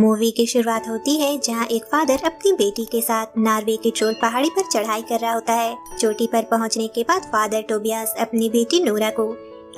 Movie की शुरुआत होती है जहां एक फादर अपनी बेटी के साथ नॉर्वे के ट्रोल पहाड़ी पर चढ़ाई कर रहा होता है। चोटी पर पहुंचने के बाद फादर टोबियास अपनी बेटी नोरा को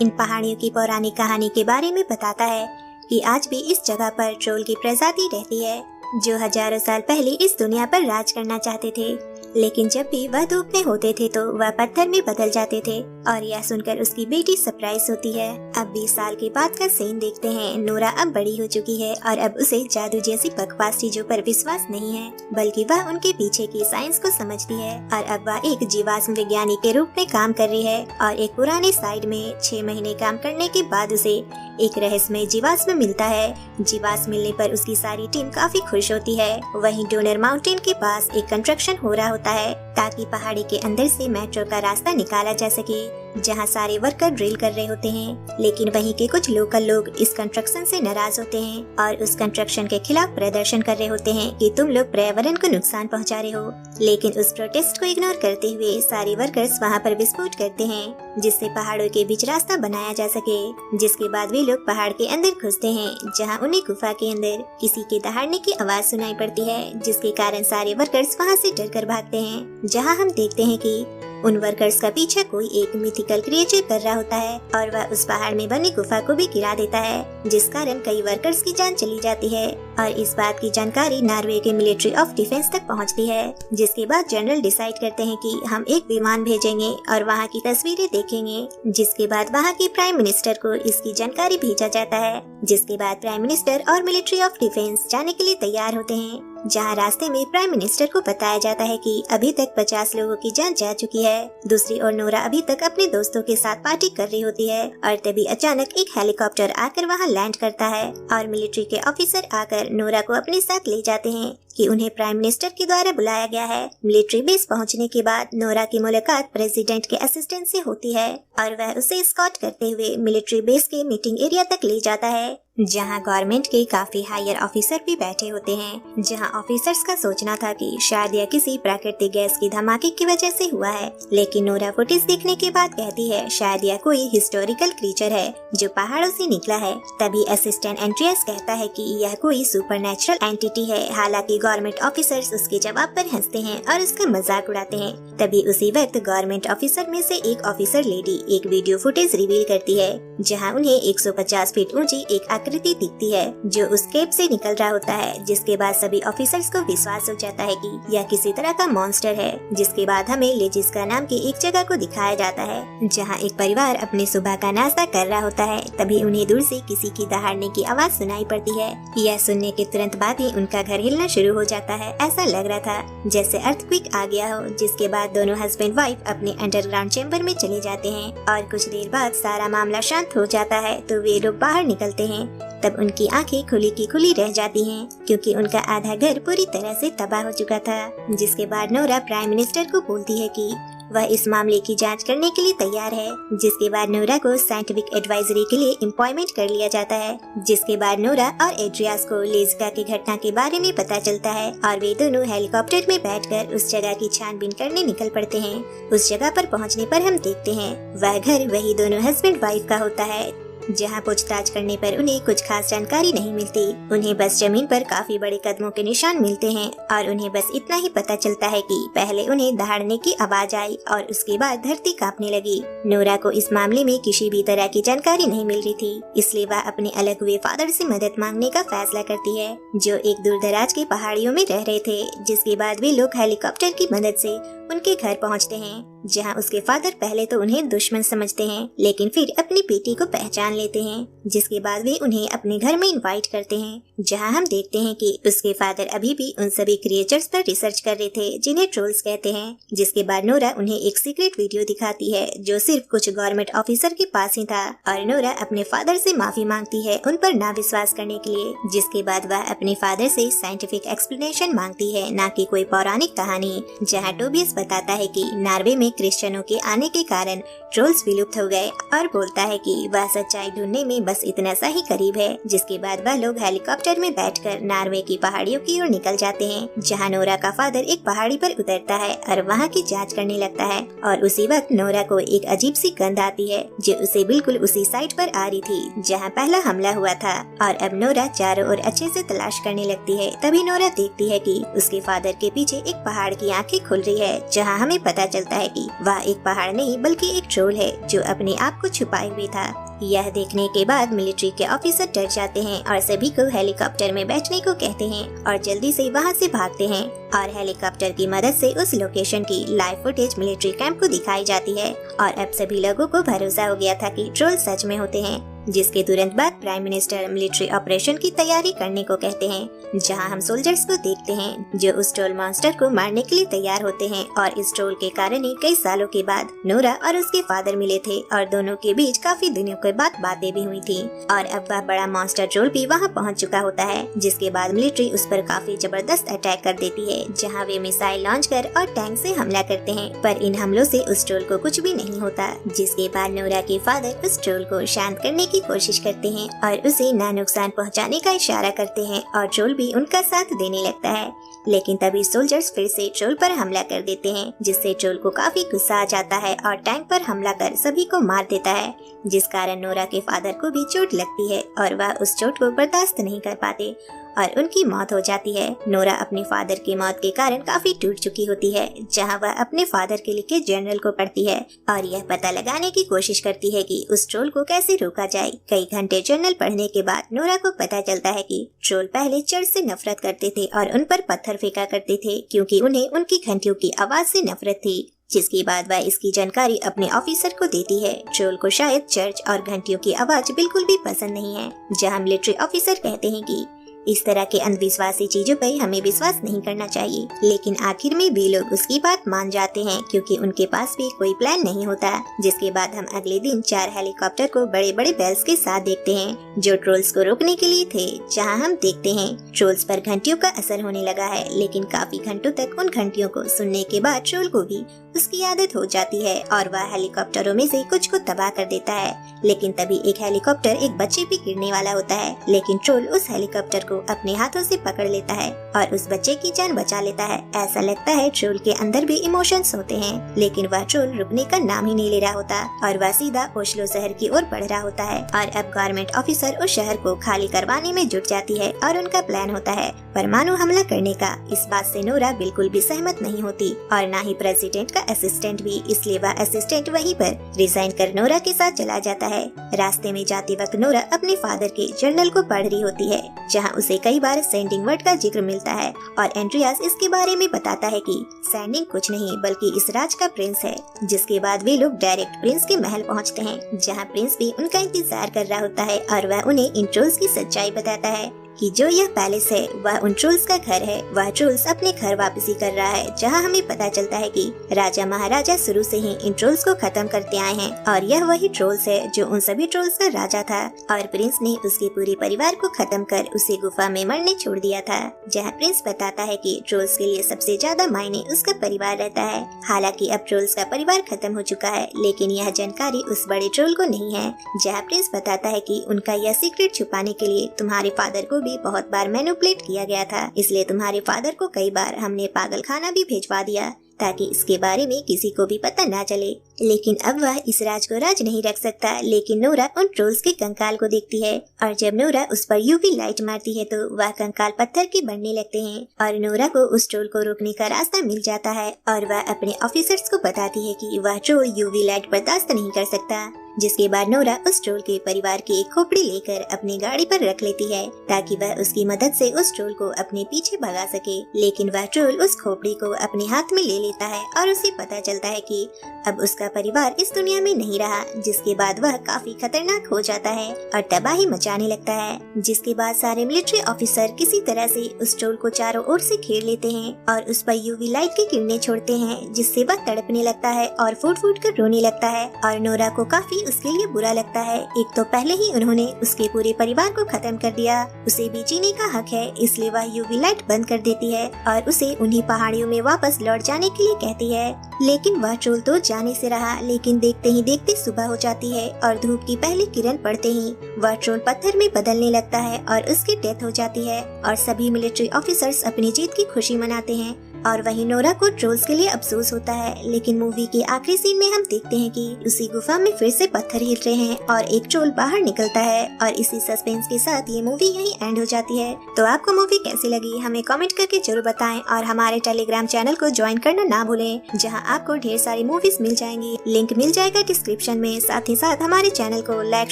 इन पहाड़ियों की पौराणिक कहानी के बारे में बताता है कि आज भी इस जगह पर ट्रोल की प्रजाति रहती है जो हजारों साल पहले इस दुनिया पर राज करना चाहते थे, लेकिन जब भी वह धूप में होते थे तो वह पत्थर में बदल जाते थे। और यह सुनकर उसकी बेटी सरप्राइज होती है। अब 20 साल के बाद का सीन देखते हैं। नोरा अब बड़ी हो चुकी है और अब उसे जादू जैसी बकवास चीजों पर विश्वास नहीं है, बल्कि वह उनके पीछे की साइंस को समझती है। और अब वह एक जीवाश्म विज्ञानी के रूप में काम कर रही है और एक पुराने साइट में 6 महीने काम करने के बाद उसे एक रहस्यमय जीवाश्म मिलता है। जीवाश्म मिलने पर उसकी सारी टीम काफी खुश होती है। वहीं डोनर माउंटेन के पास एक कंस्ट्रक्शन हो रहा होता है ताकि पहाड़ी के अंदर से मेट्रो का रास्ता निकाला जा सके, जहां सारे वर्कर ड्रिल कर रहे होते हैं। लेकिन वहीं के कुछ लोकल लोग इस कंस्ट्रक्शन से नाराज होते हैं और उस कंस्ट्रक्शन के खिलाफ प्रदर्शन कर रहे होते हैं कि तुम लोग पर्यावरण को नुकसान पहुंचा रहे हो। लेकिन उस प्रोटेस्ट को इग्नोर करते हुए सारे वर्कर्स वहां पर विस्फोट करते हैं जिससे पहाड़ों के बीच रास्ता बनाया जा सके। जिसके बाद वे लोग पहाड़ के अंदर घुसते हैं, जहाँ उन्हें गुफा के अंदर किसी के दहाड़ने की आवाज सुनाई पड़ती है, जिसके कारण सारे वर्कर्स वहाँ से डरकर भागते हैं। जहाँ हम देखते हैं कि उन वर्कर्स का पीछा कोई एक मिथिकल क्रिएचर कर रहा होता है और वह उस पहाड़ में बनी गुफा को भी गिरा देता है, जिस कारण कई वर्कर्स की जान चली जाती है। और इस बात की जानकारी नॉर्वे के मिलिट्री ऑफ डिफेंस तक पहुंचती है, जिसके बाद जनरल डिसाइड करते हैं कि हम एक विमान भेजेंगे और वहां की तस्वीरें देखेंगे। जिसके बाद वहां के प्राइम मिनिस्टर को इसकी जानकारी भेजा जाता है। जिसके बाद प्राइम मिनिस्टर और मिलिट्री ऑफ डिफेंस जाने के लिए तैयार होते हैं, जहां रास्ते में प्राइम मिनिस्टर को बताया जाता है कि अभी तक 50 लोगों की जान जा चुकी है। दूसरी ओर नोरा अभी तक अपने दोस्तों के साथ पार्टी कर रही होती है और तभी अचानक एक हेलीकॉप्टर आकर वहां लैंड करता है और मिलिट्री के ऑफिसर आकर नोरा को अपने साथ ले जाते हैं कि उन्हें प्राइम मिनिस्टर के द्वारा बुलाया गया है। मिलिट्री बेस पहुंचने के बाद नोरा की मुलाकात प्रेसिडेंट के असिस्टेंट से होती है और वह उसे एस्कॉर्ट करते हुए मिलिट्री बेस के मीटिंग एरिया तक ले जाता है, जहां गवर्नमेंट के काफी हायर ऑफिसर भी बैठे होते हैं। जहां ऑफिसर्स का सोचना था कि शायद यह किसी प्राकृतिक गैस की धमाके की वजह से हुआ है, लेकिन नोरा फुटेज देखने के बाद कहती है शायद यह कोई हिस्टोरिकल क्रीचर है जो पहाड़ों से निकला है। तभी असिस्टेंट एंड्रियास कहता है कि यह कोई सुपरनैचुरल एंटिटी है। हालांकि गवर्नमेंट ऑफिसर्स उसके जवाब पर हंसते हैं और उसका मजाक उड़ाते हैं। तभी उसी वक्त गवर्नमेंट ऑफिसर में से एक ऑफिसर लेडी एक वीडियो फुटेज रिवील करती है, जहाँ उन्हें 150 फीट ऊंची एक आकृति दिखती है जो उस केप से निकल रहा होता है। जिसके बाद सभी ऑफिसर्स को विश्वास हो जाता है कि यह किसी तरह का मॉन्स्टर है। जिसके बाद हमें लेजिस्का नाम की एक जगह को दिखाया जाता है, जहां एक परिवार अपने सुबह का नाश्ता कर रहा होता है। तभी उन्हें दूर से किसी की दहाड़ने की आवाज सुनाई पड़ती है। यह सुनने के तुरंत बाद ही उनका घर हिलना शुरू हो जाता है। ऐसा लग रहा था जैसे अर्थक्वेक आ गया हो। जिसके बाद दोनों हस्बैंड वाइफ अपने अंडरग्राउंड चैम्बर में चले जाते हैं और कुछ देर बाद सारा मामला शांत हो जाता है तो वे लोग बाहर निकलते हैं। तब उनकी आंखें खुली की खुली रह जाती हैं क्योंकि उनका आधा घर पूरी तरह से तबाह हो चुका था। जिसके बाद नोरा प्राइम मिनिस्टर को बोलती है कि वह इस मामले की जांच करने के लिए तैयार है। जिसके बाद नोरा को साइंटिफिक एडवाइजरी के लिए अपॉइंटमेंट कर लिया जाता है। जिसके बाद नोरा और एड्रियास को लेजिका की घटना के बारे में पता चलता है और वे दोनों हेलीकॉप्टर में बैठकर उस जगह की छानबीन करने निकल पड़ते हैं। उस जगह पर पहुंचने पर हम देखते हैं वह घर वही दोनों हस्बैंड वाइफ का होता है, जहां पूछताछ करने पर उन्हें कुछ खास जानकारी नहीं मिलती। उन्हें बस जमीन पर काफी बड़े कदमों के निशान मिलते हैं और उन्हें बस इतना ही पता चलता है कि पहले उन्हें दहाड़ने की आवाज आई और उसके बाद धरती कांपने लगी। नोरा को इस मामले में किसी भी तरह की जानकारी नहीं मिल रही थी, इसलिए वह अपने अलग हुए फादर से मदद मांगने का फैसला करती है, जो एक दूर दराज के पहाड़ियों में रह रहे थे। जिसके बाद वे लोग हेलीकॉप्टर की मदद से उनके घर पहुंचते हैं, जहां उसके फादर पहले तो उन्हें दुश्मन समझते हैं, लेकिन फिर अपनी बेटी को पहचान लेते हैं। जिसके बाद वे उन्हें अपने घर में इनवाइट करते हैं, जहां हम देखते हैं कि उसके फादर अभी भी उन सभी क्रिएचर्स पर रिसर्च कर रहे थे जिन्हें ट्रोल्स कहते हैं। जिसके बाद नोरा उन्हें एक सीक्रेट वीडियो दिखाती है जो सिर्फ कुछ गवर्नमेंट ऑफिसर के पास ही था और नोरा अपने फादर से माफी मांगती है उन पर ना विश्वास करने के लिए। जिसके बाद वह अपने फादर से साइंटिफिक एक्सप्लेनेशन मांगती है, न कि कोई पौराणिक कहानी। जहाँ टोबियस बताता है कि नॉर्वे में क्रिश्चियनों के आने के कारण ट्रोल्स विलुप्त हो गए और बोलता है कि वह सच्चाई ढूंढने में बस इतना सा ही करीब है। जिसके बाद वह लोग हेलीकॉप्टर में बैठकर नॉर्वे की पहाड़ियों की ओर निकल जाते हैं, जहां नोरा का फादर एक पहाड़ी पर उतरता है और वहां की जांच करने लगता है। और उसी वक्त नोरा को एक अजीब सी गंध आती है जो उसे बिल्कुल उसी साइड पर आ रही थी जहाँ पहला हमला हुआ था। और अब नोरा चारों ओर अच्छे से तलाश करने लगती है। तभी नोरा देखती है कि उसके फादर के पीछे एक पहाड़ की आंखें खुल रही है, जहाँ हमें पता चलता है कि वह एक पहाड़ नहीं बल्कि एक ट्रोल है जो अपने आप को छुपाए हुए था। यह देखने के बाद मिलिट्री के ऑफिसर डर जाते हैं और सभी को हेलीकॉप्टर में बैठने को कहते हैं और जल्दी से वहां से भागते हैं। और हेलीकॉप्टर की मदद से उस लोकेशन की लाइव फुटेज मिलिट्री कैंप को दिखाई जाती है। और अब सभी लोगों को भरोसा हो गया था कि ट्रोल सच में होते हैं। जिसके तुरंत बाद प्राइम मिनिस्टर मिलिट्री ऑपरेशन की तैयारी करने को कहते हैं, जहां हम सोल्जर्स को देखते हैं जो उस ट्रोल मॉन्स्टर को मारने के लिए तैयार होते हैं। और इस ट्रोल के कारण ही कई सालों के बाद नोरा और उसके फादर मिले थे और दोनों के बीच काफी दिनों के बाद बातें भी हुई थी। और अब वह बड़ा मॉन्स्टर ट्रोल भी वहां पहुंच चुका होता है। जिसके बाद मिलिट्री उस पर काफी जबरदस्त अटैक कर देती है, जहाँ वे मिसाइल लॉन्च कर और टैंक से हमला करते हैं। पर इन हमलों से उस ट्रोल को कुछ भी नहीं होता। जिसके बाद नोरा के फादर उस ट्रोल को शांत करने की कोशिश करते हैं और उसे ना नुकसान पहुंचाने का इशारा करते हैं और ट्रोल भी उनका साथ देने लगता है। लेकिन तभी सोल्जर्स फिर से ट्रोल पर हमला कर देते हैं, जिससे ट्रोल को काफी गुस्सा आ जाता है और टैंक पर हमला कर सभी को मार देता है। जिस कारण नोरा के फादर को भी चोट लगती है और वह उस चोट को बर्दाश्त नहीं कर पाते और उनकी मौत हो जाती है। नोरा अपने फादर की मौत के कारण काफी टूट चुकी होती है, जहां वह अपने फादर के लिखे जर्नल को पढ़ती है और यह पता लगाने की कोशिश करती है कि उस ट्रोल को कैसे रोका जाए। कई घंटे जर्नल पढ़ने के बाद नोरा को पता चलता है कि ट्रोल पहले चर्च से नफरत करते थे और उन पर पत्थर फेंका करते थे, क्योंकि उन्हें उनकी घंटियों की आवाज से नफरत थी। जिसके बाद वह इसकी जानकारी अपने ऑफिसर को देती है। ट्रोल को शायद चर्च और घंटियों की आवाज बिल्कुल भी पसंद नहीं है, जहां मिलिट्री ऑफिसर कहते हैं कि इस तरह के अंधविश्वासी चीजों पर हमें विश्वास नहीं करना चाहिए। लेकिन आखिर में वे लोग उसकी बात मान जाते हैं, क्योंकि उनके पास भी कोई प्लान नहीं होता। जिसके बाद हम अगले दिन 4 हेलीकॉप्टर को बड़े बड़े बेल्स के साथ देखते हैं, जो ट्रोल्स को रोकने के लिए थे। जहां हम देखते हैं ट्रोल्स पर घंटियों का असर होने लगा है, लेकिन काफी घंटों तक उन घंटियों को सुनने के बाद ट्रोल को भी उसकी आदत हो जाती है और वह हेलीकॉप्टरों में से कुछ को तबाह कर देता है। लेकिन तभी एक हेलीकॉप्टर एक बच्चे पे गिरने वाला होता है, लेकिन ट्रोल उस हेलीकॉप्टर को अपने हाथों से पकड़ लेता है और उस बच्चे की जान बचा लेता है। ऐसा लगता है ट्रोल के अंदर भी इमोशंस होते हैं, लेकिन वह ट्रोल रुकने का नाम ही नहीं ले रहा होता और वह सीधा ओस्लो शहर की ओर बढ़ रहा होता है। और अब गवर्नमेंट ऑफिसर उस शहर को खाली करवाने में जुट जाती है और उनका प्लान होता है परमाणु हमला करने का। इस बात से नोरा बिल्कुल भी सहमत नहीं होती और न ही प्रेसिडेंट का असिस्टेंट भी, इसलिए वह असिस्टेंट वहीं पर रिजाइन कर नोरा के साथ चला जाता है। रास्ते में जाते वक्त नोरा अपने फादर के जर्नल को पढ़ रही होती है, जहां उसे कई बार सेंडिंग वर्ड का जिक्र मिलता है और एंड्रियास इसके बारे में बताता है कि सेंडिंग कुछ नहीं बल्कि इस राज का प्रिंस है। जिसके बाद वे लोग डायरेक्ट प्रिंस के महल पहुंचते हैं, जहां प्रिंस भी उनका इंतजार कर रहा होता है और वह उन्हें इन ट्रोल्स की सच्चाई बताता है कि जो यह पैलेस है वह उन ट्रोल्स का घर है। वह ट्रोल्स अपने घर वापसी कर रहा है, जहां हमें पता चलता है कि राजा महाराजा शुरू से ही इन ट्रोल्स को खत्म करते आए हैं और यह वही ट्रोल्स है जो उन सभी ट्रोल्स का राजा था और प्रिंस ने उसके पूरे परिवार को खत्म कर उसे गुफा में मरने छोड़ दिया था। जहां प्रिंस बताता है कि ट्रोल्स के लिए सबसे ज्यादा मायने उसका परिवार रहता है। हालांकि अब ट्रोल्स का परिवार खत्म हो चुका है, लेकिन यह जानकारी उस बड़े ट्रोल को नहीं है। जहां प्रिंस बताता है कि उनका यह सीक्रेट छुपाने के लिए तुम्हारे फादर को भी बहुत बार मैनिपुलेट किया गया था, इसलिए तुम्हारे फादर को कई बार हमने पागल खाना भी भिजवा दिया ताकि इसके बारे में किसी को भी पता ना चले। लेकिन अब वह इस राज को राज नहीं रख सकता। लेकिन नोरा उन ट्रोल्स के कंकाल को देखती है और जब नोरा उस पर यूवी लाइट मारती है तो वह कंकाल पत्थर के बनने लगते हैं और नोरा को उस ट्रोल को रोकने का रास्ता मिल जाता है और वह अपने ऑफिसर्स को बताती है कि वह ट्रोल यूवी लाइट बर्दाश्त नहीं कर सकता। जिसके बाद नोरा उस ट्रोल के परिवार की एक खोपड़ी लेकर अपनी गाड़ी पर रख लेती है ताकि वह उसकी मदद से उस ट्रोल को अपने पीछे भगा सके। लेकिन वह ट्रोल उस खोपड़ी को अपने हाथ में ले लेता है और उसे पता चलता है कि अब उसका उसका परिवार इस दुनिया में नहीं रहा, जिसके बाद वह काफी खतरनाक हो जाता है और तबाही मचाने लगता है। जिसके बाद सारे मिलिट्री ऑफिसर किसी तरह से उस ट्रोल को चारों ओर से घेर लेते हैं और उस पर यूवी लाइट की किरणें छोड़ते हैं, जिससे वह तड़पने लगता है और फूट फूट कर रोने लगता है। और नोरा को काफी उसके लिए बुरा लगता है। एक तो पहले ही उन्होंने उसके पूरे परिवार को खत्म कर दिया, उसे भी जीने का हक है, इसलिए वह यूवी लाइट बंद कर देती है और उसे उन्हीं पहाड़ियों में वापस लौट जाने के लिए कहती है। लेकिन वह ट्रोल तो जाने से रहा, लेकिन देखते ही देखते सुबह हो जाती है और धूप की पहली किरण पड़ते ही वह ट्रोल पत्थर में बदलने लगता है और उसकी डेथ हो जाती है और सभी मिलिट्री ऑफिसर्स अपनी जीत की खुशी मनाते हैं। और वहीं नोरा को ट्रोल्स के लिए अफसोस होता है। लेकिन मूवी के आखिरी सीन में हम देखते हैं कि उसी गुफा में फिर से पत्थर हिल रहे हैं और एक ट्रोल बाहर निकलता है। और इसी सस्पेंस के साथ ये मूवी यहीं एंड हो जाती है। तो आपको मूवी कैसी लगी हमें कमेंट करके जरूर बताएं और हमारे टेलीग्राम चैनल को ज्वाइन करना ना भूलें, जहां आपको ढेर सारी मूवीज मिल जाएंगी। लिंक मिल जाएगा डिस्क्रिप्शन में। साथ ही साथ हमारे चैनल को लाइक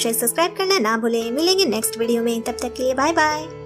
शेयर सब्सक्राइब करना ना भूलें। मिलेंगे नेक्स्ट वीडियो में, तब तक के लिए बाय बाय।